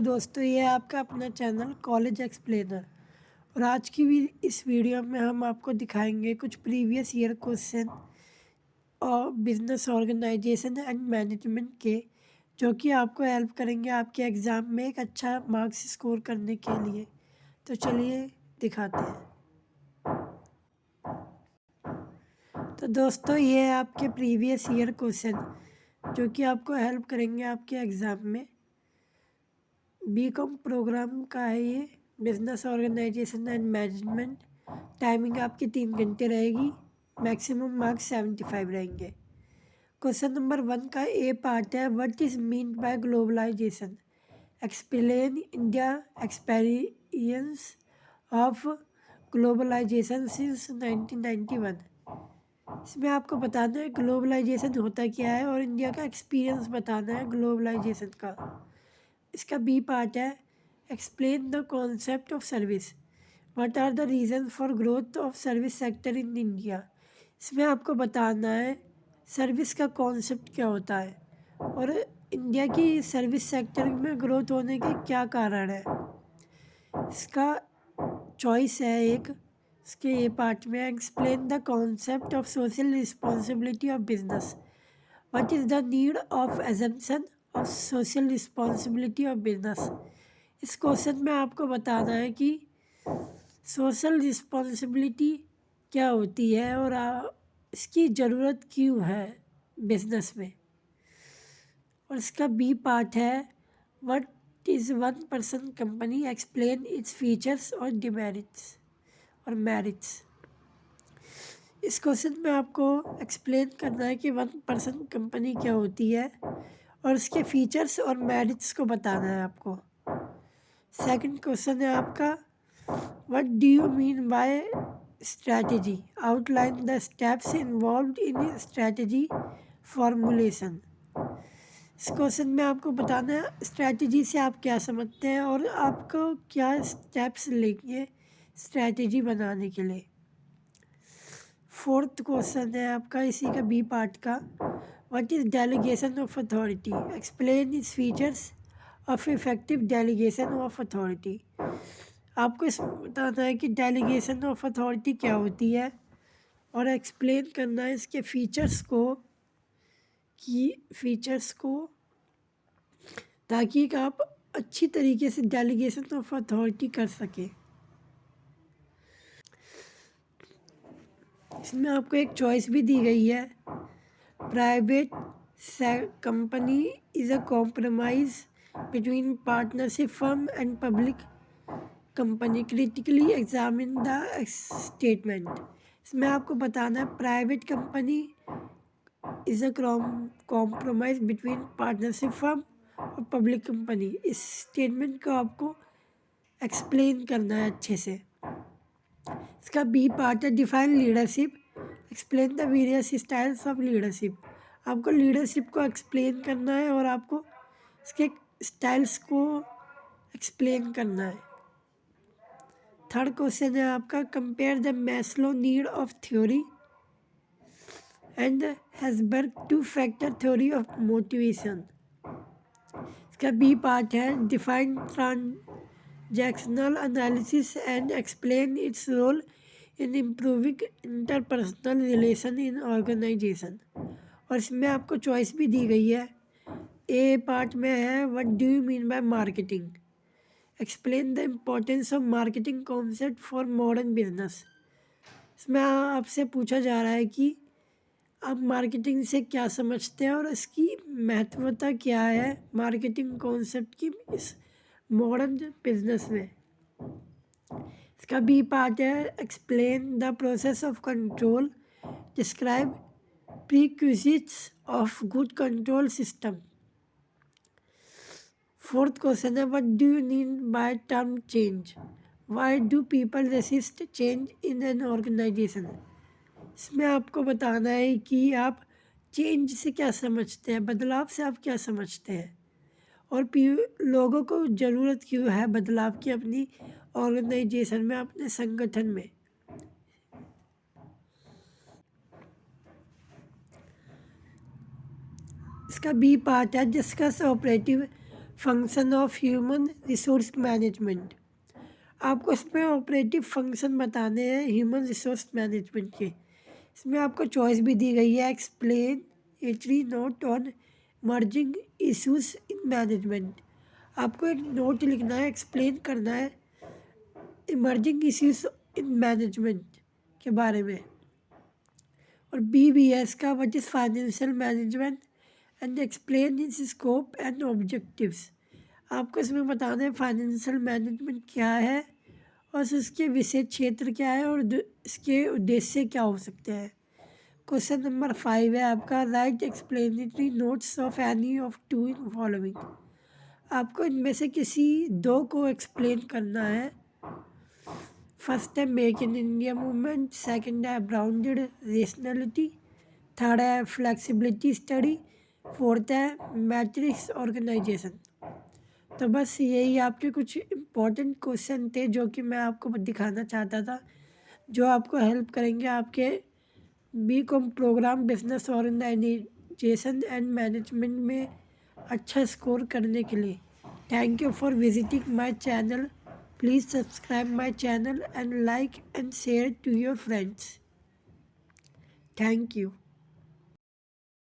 दोस्तों, ये है आपका अपना चैनल कॉलेज एक्सप्लेनर। और आज की इस वीडियो में हम आपको दिखाएंगे कुछ प्रीवियस ईयर क्वेश्चन और बिजनेस ऑर्गेनाइजेशन एंड मैनेजमेंट के, जो कि आपको हेल्प करेंगे आपके एग्ज़ाम में एक अच्छा मार्क्स स्कोर करने के लिए। तो चलिए दिखाते हैं। तो दोस्तों, ये है आपके प्रीवियस ईयर क्वेश्चन जो कि आपको हेल्प करेंगे आपके एग्ज़ाम में। बीकॉम प्रोग्राम का है ये, business organization and management. Timing आपकी 3 घंटे रहेगी। मैक्सिमम मार्क्स 75 रहेंगे। क्वेश्चन नंबर 1 का ए पार्ट है, what is mean by globalization? Explain India experience of globalization since 1991। इसमें आपको बताना है ग्लोबलाइजेशन होता क्या है और इंडिया का एक्सपीरियंस बताना है ग्लोबलाइजेशन का। इसका बी पार्ट है, explain the concept of service. What are the reason for growth of service sector in India. इसमें आपको बताना है सर्विस का कॉन्सेप्ट क्या होता है और इंडिया की सर्विस सेक्टर में ग्रोथ होने के क्या कारण है। इसका चॉइस है एक, इसके ए पार्ट में explain the concept of social responsibility of business. What is the need of assumption of social responsibility of business. इस क्वेश्चन में आपको बताना है कि सोशल रिस्पॉन्सिबिलिटी क्या होती है और इसकी ज़रूरत क्यों है बिजनेस में। और इसका बी पार्ट है, what is one person company, explain its features और डिमेरिट्स और मेरिट्स। इस क्वेश्चन में आपको एक्सप्लेन करना है कि वन पर्सन कंपनी क्या होती है और इसके फीचर्स और मेरिट्स को बताना है आपको। सेकंड क्वेश्चन है आपका, what do you mean bye strategy, outline the steps involved in strategy formulation. इस क्वेश्चन में आपको बताना है स्ट्रैटेजी से आप क्या समझते हैं और आपको क्या स्टेप्स लेंगे स्ट्रैटेजी बनाने के लिए। फोर्थ क्वेश्चन है आपका इसी का बी पार्ट का, what is delegation of authority, explain its features of effective delegation of authority. आपको इसमें बताना है कि डेलीगेशन ऑफ अथॉरिटी क्या होती है और एक्सप्लेन करना है इसके फीचर्स को ताकि आप अच्छी तरीके से डेलीगेशन ऑफ अथॉरिटी कर सकें। इसमें आपको एक चॉइस भी दी गई है, private company is a compromise between partnership firm and public company, critically examine the statement. इसमें आपको बताना है private company is a compromise between partnership firm और पब्लिक कंपनी। इस स्टेटमेंट को आपको एक्सप्लेन करना है अच्छे से। इसका बी पार्ट है, define leadership, explain the various styles of leadership. आपको लीडरशिप को एक्सप्लेन करना है और आपको इसके स्टाइल्स को एक्सप्लेन करना है। थर्ड क्वेश्चन है आपका, compare the Maslow need of theory and Herzberg two factor theory of motivation. इसका बी पार्ट है, define transactional analysis and explain its role in improving interpersonal relation in organisation. और इसमें आपको choice भी दी गई है। ए पार्ट में है, what do you mean bye marketing, explain the importance of marketing concept for modern business. इसमें आपसे पूछा जा रहा है कि आप मार्केटिंग से क्या समझते हैं और इसकी महत्वता क्या है मार्केटिंग कॉन्सेप्ट की इस मॉडर्न बिजनेस में। इसका बी पार्ट है, explain the process of control, describe prerequisites of good control system. Fourth question है, what do you mean by term change, why do people resist change in an organisation. इसमें आपको बताना है कि आप चेंज से क्या समझते हैं, बदलाव से आप क्या समझते हैं और लोगों को ज़रूरत क्यों है बदलाव की अपनी ऑर्गेनाइजेशन में, अपने संगठन में। इसका बी पार्ट है, discuss operative function of human resource management. आपको इसमें ऑपरेटिव फंक्शन बताने हैं ह्यूमन रिसोर्स मैनेजमेंट के। इसमें आपको चॉइस भी दी गई है, एक्सप्लेन एटरी note on merging issues in management. आपको एक नोट लिखना है, एक्सप्लेन करना है इमर्जिंग इश्यूज इन मैनेजमेंट के बारे में। और BBS का what is financial management and explain it's scope and objectives. आपको इसमें बताना है फाइनेंशियल मैनेजमेंट क्या है और इसके विषय क्षेत्र क्या है और इसके उद्देश्य क्या हो सकते हैं। क्वेश्चन नंबर 5 है आपका, write explanatory notes of any of two in following. आपको इनमें से किसी दो को एक्सप्लेन करना है। फर्स्ट है make in India movement, second है ब्राउंडेड रेशनलिटी, थर्ड है फ्लेक्सिबिलिटी स्टडी, फोर्थ है मैट्रिक्स ऑर्गेनाइजेशन। तो बस यही आपके कुछ इम्पोर्टेंट क्वेश्चन थे जो कि मैं आपको दिखाना चाहता था, जो आपको हेल्प करेंगे आपके BCom program business organization and management में अच्छा स्कोर करने के लिए। Thank you for visiting my channel. Please subscribe my channel and like and share to your friends. Thank you.